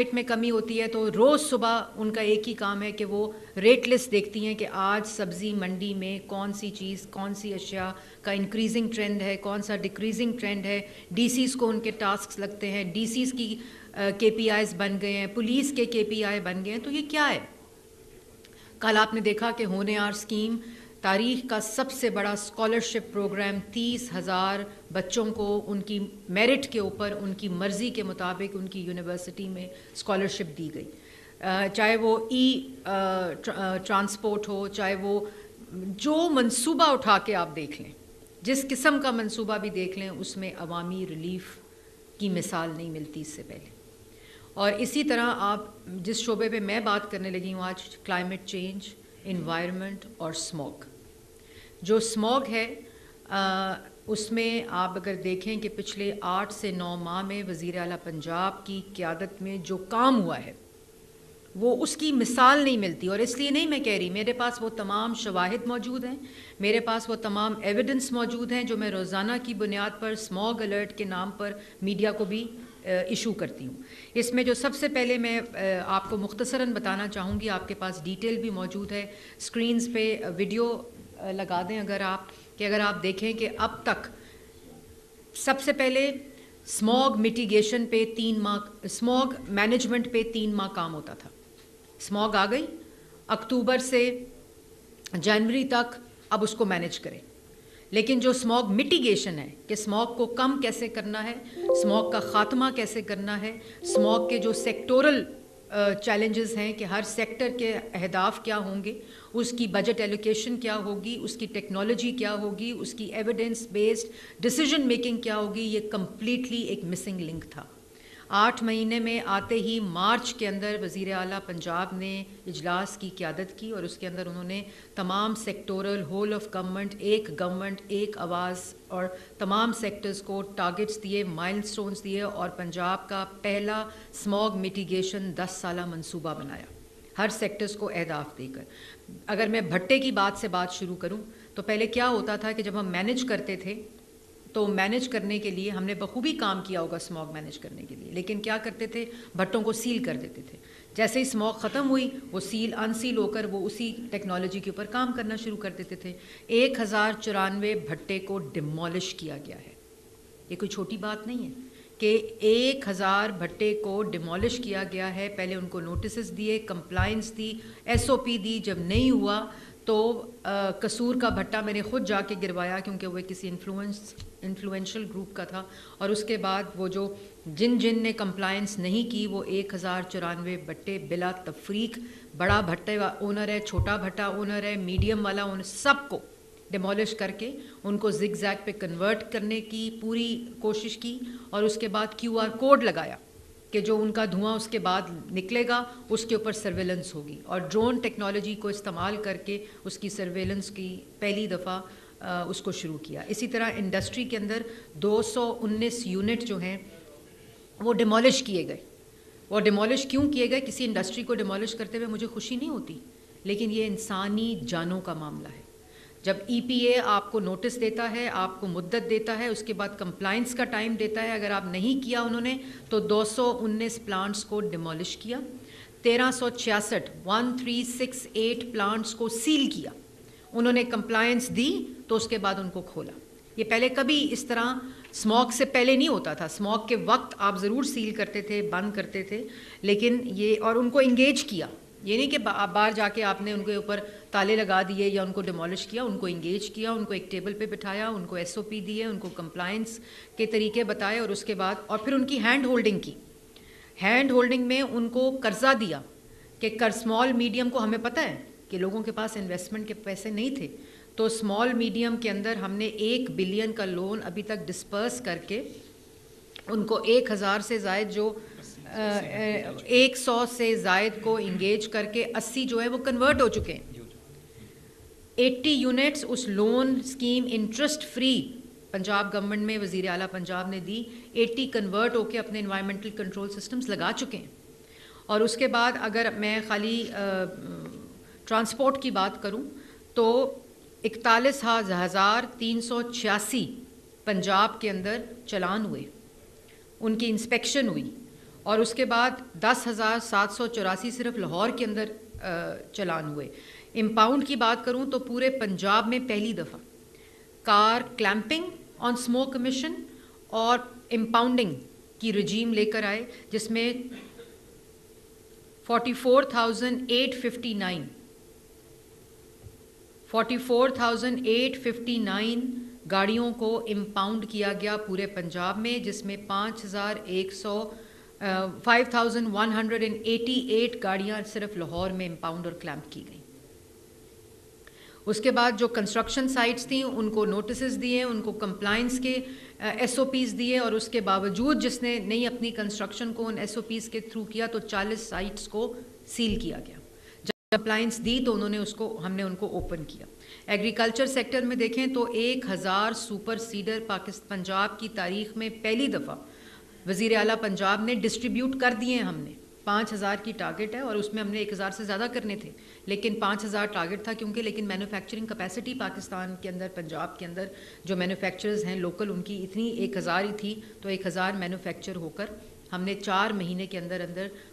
Rate میں کمی ہوتی ہے تو روز صبح ان کا ایک ہی کام ہے کہ وہ ریٹ لسٹ دیکھتی ہیں کہ آج سبزی منڈی میں کون سی چیز کون سی اشیاء کا انکریزنگ ٹرینڈ ہے, کون سا ڈکریزنگ ٹرینڈ ہے. ڈی سیز کو ان کے ٹاسکس لگتے ہیں, ڈی سیز کی کے پی آئیز بن گئے ہیں, پولیس کے پی آئی بن گئے ہیں. تو یہ کیا ہے؟ کل آپ نے دیکھا کہ ہونہار اسکیم تاریخ کا سب سے بڑا اسکالرشپ پروگرام, 30,000 بچوں کو ان کی میرٹ کے اوپر ان کی مرضی کے مطابق ان کی یونیورسٹی میں اسکالرشپ دی گئی. چاہے وہ ٹرانسپورٹ ہو, چاہے وہ جو منصوبہ اٹھا کے آپ دیکھ لیں, جس قسم کا منصوبہ بھی دیکھ لیں, اس میں عوامی ریلیف کی مثال نہیں ملتی اس سے پہلے. اور اسی طرح آپ جس شعبے پہ میں بات کرنے لگی ہوں آج, کلائمیٹ چینج, انوائرمنٹ اور اسموگ. جو اسموگ ہے اس میں آپ اگر دیکھیں کہ پچھلے 8 سے 9 ماہ میں وزیر اعلیٰ پنجاب کی قیادت میں جو کام ہوا ہے وہ اس کی مثال نہیں ملتی. اور اس لیے نہیں میں کہہ رہی, میرے پاس وہ تمام شواہد موجود ہیں, میرے پاس وہ تمام ایویڈنس موجود ہیں جو میں روزانہ کی بنیاد پر اسموگ الرٹ کے نام پر میڈیا کو بھی ایشو کرتی ہوں. اس میں جو سب سے پہلے میں آپ کو مختصراً بتانا چاہوں گی, آپ کے پاس ڈیٹیل بھی موجود ہے, اسکرینز پہ ویڈیو لگا دیں اگر آپ دیکھیں کہ اب تک سب سے پہلے اسموگ میٹیگیشن پہ 3 ماہ, اسموگ مینجمنٹ پہ 3 ماہ کام ہوتا تھا. اسموگ آ گئی, اکتوبر سے جنوری تک اب اس کو مینیج کریں. لیکن جو اسموگ مٹیگیشن ہے کہ اسموگ کو کم کیسے کرنا ہے, اسموگ کا خاتمہ کیسے کرنا ہے, اسموگ کے جو سیکٹورل چیلنجز ہیں کہ ہر سیکٹر کے اہداف کیا ہوں گے, اس کی بجٹ ایلوکیشن کیا ہوگی, اس کی ٹیکنالوجی کیا ہوگی, اس کی ایویڈنس بیسڈ ڈیسیجن میکنگ کیا ہوگی, یہ کمپلیٹلی ایک مسنگ لنک تھا. 8 مہینے میں آتے ہی مارچ کے اندر وزیر اعلیٰ پنجاب نے اجلاس کی قیادت کی اور اس کے اندر انہوں نے تمام سیکٹورل, ہول آف گورنمنٹ ایک آواز, اور تمام سیکٹرز کو ٹارگٹس دیے, مائل سٹونز دیے, اور پنجاب کا پہلا اسموگ میٹیگیشن 10 سالہ منصوبہ بنایا ہر سیکٹرز کو اہداف دے کر. اگر میں بھٹے کی بات شروع کروں تو پہلے کیا ہوتا تھا کہ جب ہم مینیج کرتے تھے تو مینیج کرنے کے لیے ہم نے بخوبی کام کیا ہوگا اسموگ مینیج کرنے کے لیے, لیکن کیا کرتے تھے, بھٹوں کو سیل کر دیتے تھے. جیسے ہی اسموگ ختم ہوئی وہ انسیل ہو کر وہ اسی ٹیکنالوجی کے اوپر کام کرنا شروع کر دیتے تھے. 1094 بھٹے کو ڈیمولش کیا گیا ہے. یہ کوئی چھوٹی بات نہیں ہے کہ 1000 بھٹے کو ڈیمولش کیا گیا ہے. پہلے ان کو نوٹسز دیے, کمپلائنس دی, SOP دی, جب نہیں ہوا تو قصور کا بھٹا میں نے خود جا کے گروایا کیونکہ وہ کسی انفلوئنشل گروپ کا تھا. اور اس کے بعد وہ جو جن نے کمپلائنس نہیں کی وہ 1094 بھٹے بلا تفریق, بڑا بھٹے اونر ہے, چھوٹا بھٹا اونر ہے, میڈیم والا اونر, سب کو ڈیمولش کر کے ان کو زگ زیگ پہ کنورٹ کرنے کی پوری کوشش کی. اور اس کے بعد QR کوڈ لگایا کہ جو ان کا دھواں اس کے بعد نکلے گا اس کے اوپر سرویلنس ہوگی, اور ڈرون ٹیکنالوجی کو استعمال کر کے اس کی سرویلنس کی پہلی دفعہ اس کو شروع کیا. اسی طرح انڈسٹری کے اندر 219 یونٹ جو ہیں وہ ڈیمولش کیے گئے. وہ ڈیمولش کیوں کیے گئے؟ کسی انڈسٹری کو ڈیمولش کرتے ہوئے مجھے خوشی نہیں ہوتی, لیکن یہ انسانی جانوں کا معاملہ ہے. جب EPA آپ کو نوٹس دیتا ہے, آپ کو مدت دیتا ہے, اس کے بعد کمپلائنس کا ٹائم دیتا ہے, اگر آپ نہیں کیا انہوں نے تو 219 پلانٹس کو ڈیمولش کیا, 1368 پلانٹس کو سیل کیا. انہوں نے کمپلائنس دی تو اس کے بعد ان کو کھولا. یہ پہلے کبھی اس طرح اسموگ سے پہلے نہیں ہوتا تھا. اسموگ کے وقت آپ ضرور سیل کرتے تھے, بند کرتے تھے, لیکن یہ, اور ان کو انگیج کیا. یہ نہیں کہ باہر جا کے آپ نے ان کے اوپر تالے لگا دیے یا ان کو ڈیمولش کیا, ان کو انگیج کیا, ان کو ایک ٹیبل پہ بٹھایا, ان کو SOP دیے, ان کو کمپلائنس کے طریقے بتائے, اور اس کے بعد اور پھر ان کی ہینڈ ہولڈنگ میں ان کو قرضہ دیا کہ اسمال میڈیم کو, ہمیں پتہ ہے کہ لوگوں کے پاس انویسٹمنٹ کے پیسے نہیں تھے, تو اسمال میڈیم کے اندر ہم نے 1 بلین کا لون ابھی تک ڈسپرس کر کے ان کو 1000 سے زائد جو 100 سے زائد کو انگیج کر کے 80 جو ہے وہ کنورٹ ہو چکے ہیں. 80 یونٹس اس loan scheme interest free Punjab government میں وزیر اعلیٰ پنجاب نے دی, 80 کنورٹ ہو کے اپنے انوائرمنٹل کنٹرول سسٹمز لگا چکے ہیں. اور اس کے بعد اگر میں خالی ٹرانسپورٹ کی بات کروں تو 41,386 پنجاب کے اندر چلان ہوئے, ان کی انسپیکشن ہوئی, اور اس کے بعد 10,784 صرف لاہور کے اندر چلان ہوئے. امپاؤنڈ کی بات کروں تو پورے پنجاب میں پہلی دفعہ کار کلیمپنگ آن اسموک امیشن اور امپاؤنڈنگ کی رجیم لے کر آئے, جس میں 44,859 گاڑیوں کو امپاؤنڈ کیا گیا پورے پنجاب میں, جس میں 5,188 گاڑیاں صرف لاہور میں امپاؤنڈ اور کلیمپ کی گئیں. اس کے بعد جو کنسٹرکشن سائٹس تھیں ان کو نوٹسز دیے, ان کو کمپلائنس کے ایس او پیز دیے, اور اس کے باوجود جس نے نہیں اپنی کنسٹرکشن کو ان ایس او پیز کے تھرو کیا تو 40 سائٹس کو سیل کیا گیا. جب کمپلائنس دی تو ہم نے ان کو اوپن کیا. ایگریکلچر سیکٹر میں دیکھیں تو 1000 سپر سیڈر پنجاب کی تاریخ میں پہلی دفعہ وزیر اعلیٰ پنجاب نے ڈسٹریبیوٹ کر دیے ہیں. ہم نے 5000 کی ٹارگٹ ہے اور اس میں ہم نے 1000 سے زیادہ کرنے تھے, لیکن 5000 ٹارگٹ تھا کیونکہ لیکن مینوفیکچرنگ کیپیسٹی پاکستان کے اندر پنجاب کے اندر جو مینوفیکچررز ہیں لوکل ان کی اتنی 1000 ہی تھی, تو 1000 مینوفیکچر ہو کر ہم نے 4 مہینے کے اندر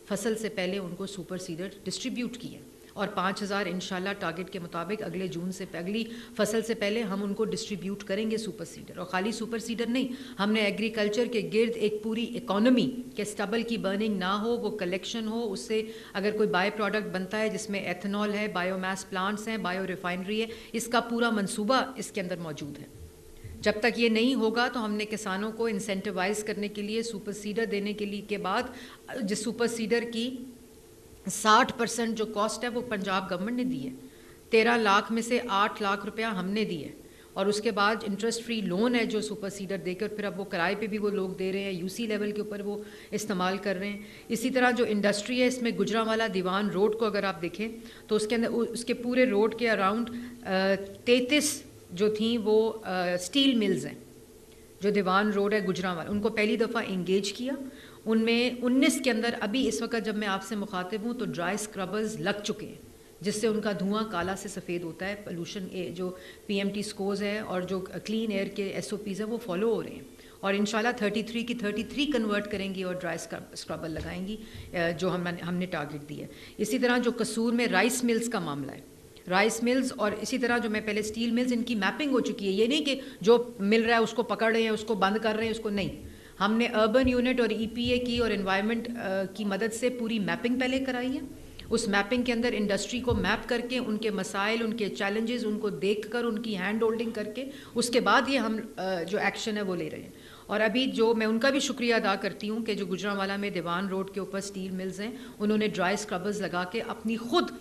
فصل سے پہلے ان کو سپر سیڈر ڈسٹریبیوٹ کیے, اور 5000 انشاءاللہ ٹارگٹ کے مطابق اگلے جون سے اگلی فصل سے پہلے ہم ان کو ڈسٹریبیوٹ کریں گے سپر سیڈر. اور خالی سپر سیڈر نہیں, ہم نے ایگریکلچر کے گرد ایک پوری اکانومی کہ اسٹبل کی برننگ نہ ہو, وہ کلیکشن ہو, اس سے اگر کوئی بائی پروڈکٹ بنتا ہے جس میں ایتھنول ہے, بایو میس پلانٹس ہیں, بایو ریفائنری ہے, اس کا پورا منصوبہ اس کے اندر موجود ہے. جب تک یہ نہیں ہوگا تو ہم نے کسانوں کو انسینٹیوائز کرنے کے لیے سپر سیڈر دینے کے لیے کے بعد جس سپر سیڈر کی 60% جو کاسٹ ہے وہ پنجاب گورنمنٹ نے دی ہے. 13 لاکھ میں سے 8 لاکھ روپیہ ہم نے دیے, اور اس کے بعد انٹرسٹ فری لون ہے جو سپر سیڈر دے کر پھر اب وہ کرائے پہ بھی وہ لوگ دے رہے ہیں, یو سی لیول کے اوپر وہ استعمال کر رہے ہیں. اسی طرح جو انڈسٹری ہے اس میں گجرانوالہ دیوان روڈ کو اگر آپ دیکھیں تو اس کے اندر اس کے پورے روڈ کے اراؤنڈ 33 جو تھیں وہ اسٹیل ملز ہیں. جو دیوان روڈ ہے گجرانوالہ ان کو پہلی دفعہ انگیج کیا, ان میں 19 کے اندر ابھی اس وقت جب میں آپ سے مخاطب ہوں تو ڈرائی اسکربرز لگ چکے ہیں, جس سے ان کا دھواں کالا سے سفید ہوتا ہے. پولوشن جو پی ایم ٹی سکورز ہے اور جو کلین ایئر کے ایس او پیز ہیں وہ فالو ہو رہے ہیں, اور انشاءاللہ 33 کی 33 کنورٹ کریں گی اور ڈرائی اسکربر لگائیں گی جو ہم نے ٹارگٹ دی ہے. اسی طرح جو قصور میں رائس ملز کا معاملہ ہے, رائس ملز اور اسی طرح جو میں پہلے اسٹیل ملز, ان کی میپنگ ہو چکی ہے. یہ نہیں کہ جو مل رہا ہے اس کو پکڑ رہے ہیں, اس کو بند کر رہے ہیں, اس کو نہیں. ہم نے اربن یونٹ اور ای پی اے کی اور انوائرمنٹ کی مدد سے پوری میپنگ پہلے کرائی ہے. اس میپنگ کے اندر انڈسٹری کو میپ کر کے ان کے مسائل, ان کے چیلنجز, ان کو دیکھ کر ان کی ہینڈ ہولڈنگ کر کے اس کے بعد یہ ہم جو ایکشن ہے وہ لے رہے ہیں. اور ابھی جو میں ان کا بھی شکریہ ادا کرتی ہوں کہ جو گجرانوالہ میں دیوان روڈ کے اوپر اسٹیل ملز ہیں انہوں نے ڈرائی اسکربرز لگا کے اپنی خود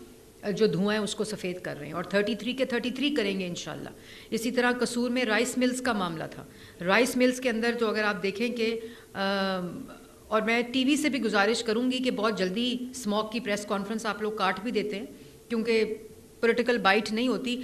جو دھواں ہے اس کو سفید کر رہے ہیں, اور 33 کے 33 کریں گے انشاءاللہ. اسی طرح قصور میں رائس ملز کا معاملہ تھا. رائس ملز کے اندر جو اگر آپ دیکھیں کہ اور میں ٹی وی سے بھی گزارش کروں گی کہ بہت جلدی اسموک کی پریس کانفرنس آپ لوگ کاٹ بھی دیتے ہیں کیونکہ پولیٹیکل بائٹ نہیں ہوتی,